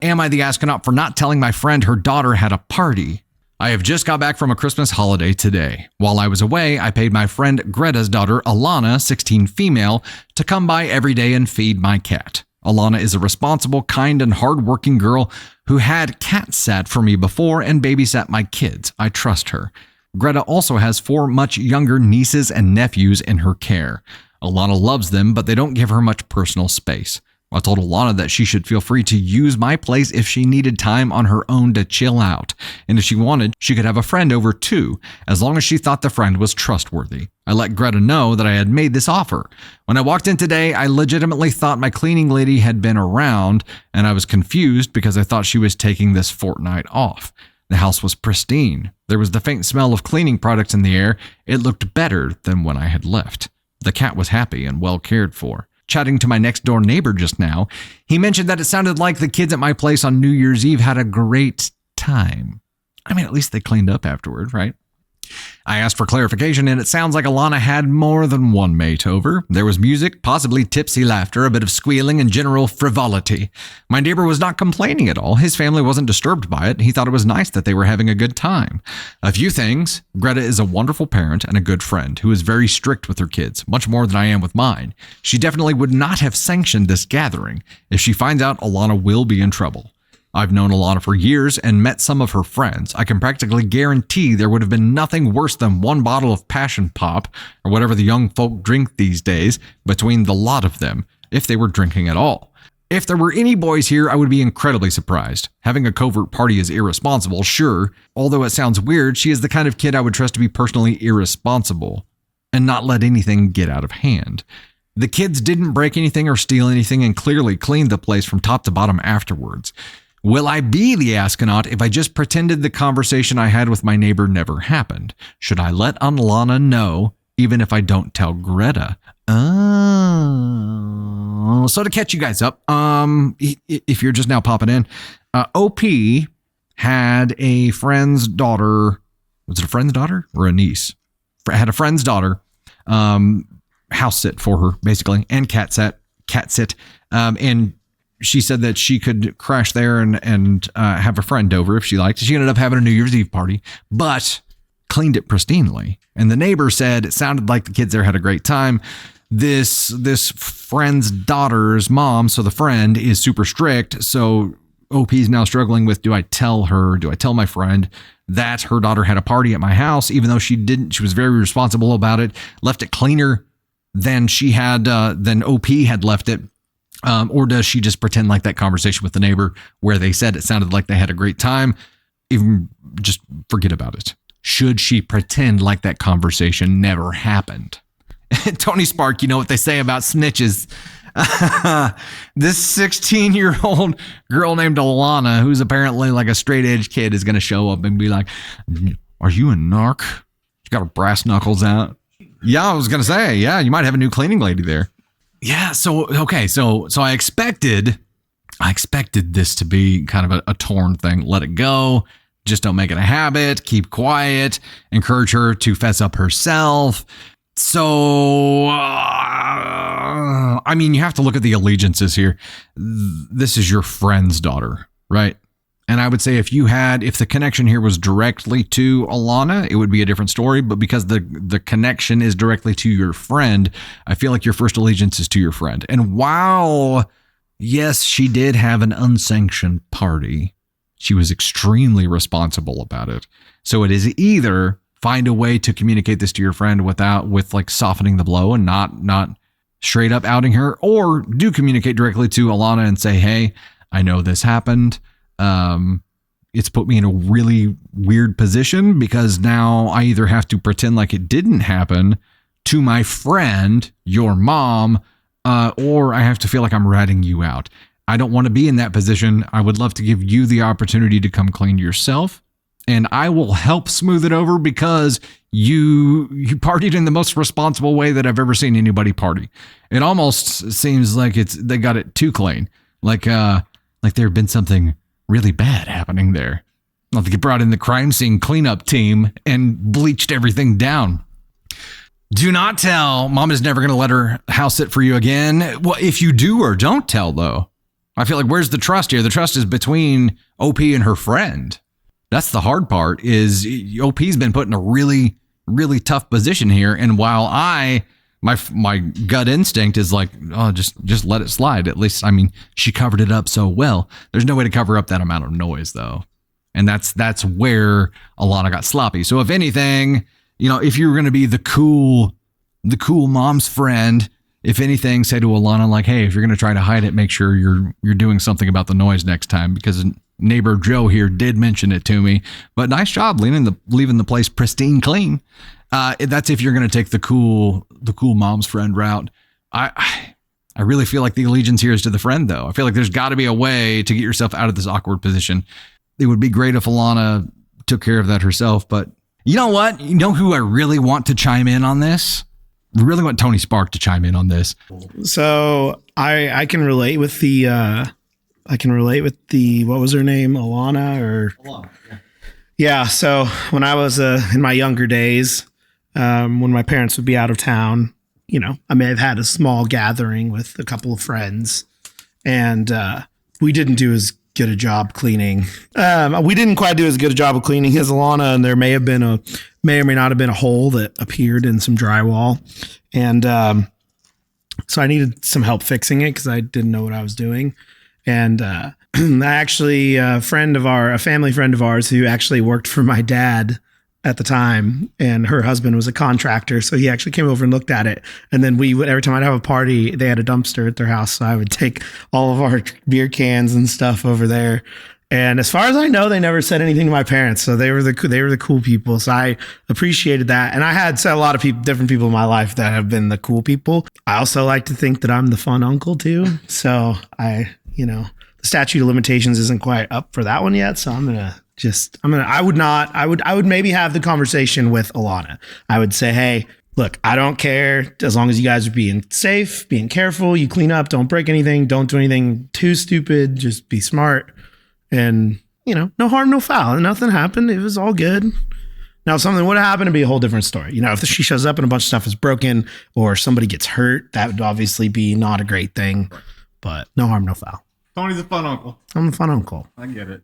Am I the astronaut for not telling my friend her daughter had a party? I have just got back from a Christmas holiday today. While I was away, I paid my friend Greta's daughter, Alana, 16 female, to come by every day and feed my cat. Alana is a responsible, kind, and hardworking girl who had cat sat for me before and babysat my kids. I trust her. Greta also has 4 much younger nieces and nephews in her care. Alana loves them, but they don't give her much personal space. I told Alana that she should feel free to use my place if she needed time on her own to chill out. And if she wanted, she could have a friend over too, as long as she thought the friend was trustworthy. I let Greta know that I had made this offer. When I walked in today, I legitimately thought my cleaning lady had been around, and I was confused because I thought she was taking this fortnight off. The house was pristine. There was the faint smell of cleaning products in the air. It looked better than when I had left. The cat was happy and well cared for. Chatting to my next door neighbor just now, he mentioned that it sounded like the kids at my place on New Year's Eve had a great time. I mean, at least they cleaned up afterward, right? I asked for clarification, and it sounds like Alana had more than one mate over. There was music, possibly tipsy laughter, a bit of squealing, and general frivolity. My neighbor was not complaining at all. His family wasn't disturbed by it. He thought it was nice that they were having a good time. A few things. Greta is a wonderful parent and a good friend who is very strict with her kids, much more than I am with mine. She definitely would not have sanctioned this gathering. If she finds out, Alana will be in trouble. I've known Alana for years and met some of her friends. I can practically guarantee there would have been nothing worse than one bottle of passion pop, or whatever the young folk drink these days, between the lot of them, if they were drinking at all. If there were any boys here, I would be incredibly surprised. Having a covert party is irresponsible, sure. Although it sounds weird, she is the kind of kid I would trust to be personally irresponsible and not let anything get out of hand. The kids didn't break anything or steal anything and clearly cleaned the place from top to bottom afterwards. Will I be the astronaut if I just pretended the conversation I had with my neighbor never happened? Should I let Alana know, even if I don't tell Greta? Oh. So to catch you guys up, if you're just now popping in, OP had a friend's daughter. Was it a friend's daughter or a niece? Had a friend's daughter house sit for her, basically, and cat sit. And she said that she could crash there and have a friend over if she liked. She ended up having a New Year's Eve party, but cleaned it pristinely. And the neighbor said it sounded like the kids there had a great time. This friend's daughter's mom, so the friend, is super strict. So OP's now struggling with, do I tell my friend that her daughter had a party at my house, even though she didn't? She was very responsible about it, left it cleaner than than OP had left it. Or does she just pretend like that conversation with the neighbor where they said it sounded like they had a great time, even just forget about it? Should she pretend like that conversation never happened? Tony Spark, you know what they say about snitches. This 16-year-old girl named Alana, who's apparently like a straight edge kid, is going to show up and be like, are you a narc? You got her brass knuckles out. Yeah, I was going to say, yeah, you might have a new cleaning lady there. Yeah, so I expected this to be kind of a torn thing. Let it go. Just don't make it a habit. Keep quiet. Encourage her to fess up herself. So, I mean, you have to look at the allegiances here. This is your friend's daughter, right? And I would say if the connection here was directly to Alana, it would be a different story. But because the connection is directly to your friend, I feel like your first allegiance is to your friend. And while, yes, she did have an unsanctioned party, she was extremely responsible about it. So it is either find a way to communicate this to your friend with like softening the blow and not straight up outing her, or do communicate directly to Alana and say, hey, I know this happened. It's put me in a really weird position because now I either have to pretend like it didn't happen to my friend, your mom, or I have to feel like I'm ratting you out. I don't want to be in that position. I would love to give you the opportunity to come clean yourself, and I will help smooth it over because you partied in the most responsible way that I've ever seen anybody party. It almost seems like they got it too clean. Like there had been something really bad happening there. Like they brought in the crime scene cleanup team and bleached everything down. Do not tell. Mom is never going to let her house sit for you again. Well, if you do or don't tell, though, I feel like where's the trust here? The trust is between OP and her friend. That's the hard part. Is OP's been put in a really, really tough position here, and while my gut instinct is like, oh, just let it slide. At least, I mean, she covered it up so well. There's no way to cover up that amount of noise, though. And that's where Alana got sloppy. So if anything, if you were going to be the cool mom's friend, if anything, say to Alana, like, hey, if you're going to try to hide it, make sure you're doing something about the noise next time, because neighbor Joe here did mention it to me. But nice job leaving the place pristine clean. That's if you're going to take the cool mom's friend route. I really feel like the allegiance here is to the friend, though. I feel like there's got to be a way to get yourself out of this awkward position. It would be great if Alana took care of that herself. But you know what? You know who I really want to chime in on this? I really want Tony Spark to chime in on this. So I can relate with the what was her name? Alana. Yeah. So when I was in my younger days, when my parents would be out of town, I may have had a small gathering with a couple of friends, and we didn't do as good a job cleaning. We didn't quite do as good a job of cleaning as Alana, and there may or may not have been a hole that appeared in some drywall, and so I needed some help fixing it because I didn't know what I was doing. And actually, a family friend of ours who actually worked for my dad at the time, and her husband was a contractor, so he actually came over and looked at it. And then every time I'd have a party, they had a dumpster at their house, so I would take all of our beer cans and stuff over there. And as far as I know, they never said anything to my parents, so they were the cool people. So I appreciated that, and I had a lot of different people in my life that have been the cool people. I also like to think that I'm the fun uncle too. So the statute of limitations isn't quite up for that one yet. So I would maybe have the conversation with Alana. I would say, hey, look, I don't care as long as you guys are being safe, being careful, you clean up, don't break anything, don't do anything too stupid, just be smart. And, no harm, no foul. Nothing happened. It was all good. Now, if something would have happened, it'd be a whole different story. If she shows up and a bunch of stuff is broken or somebody gets hurt, that would obviously be not a great thing. But no harm, no foul. Tony's a fun uncle. I'm a fun uncle. I get it.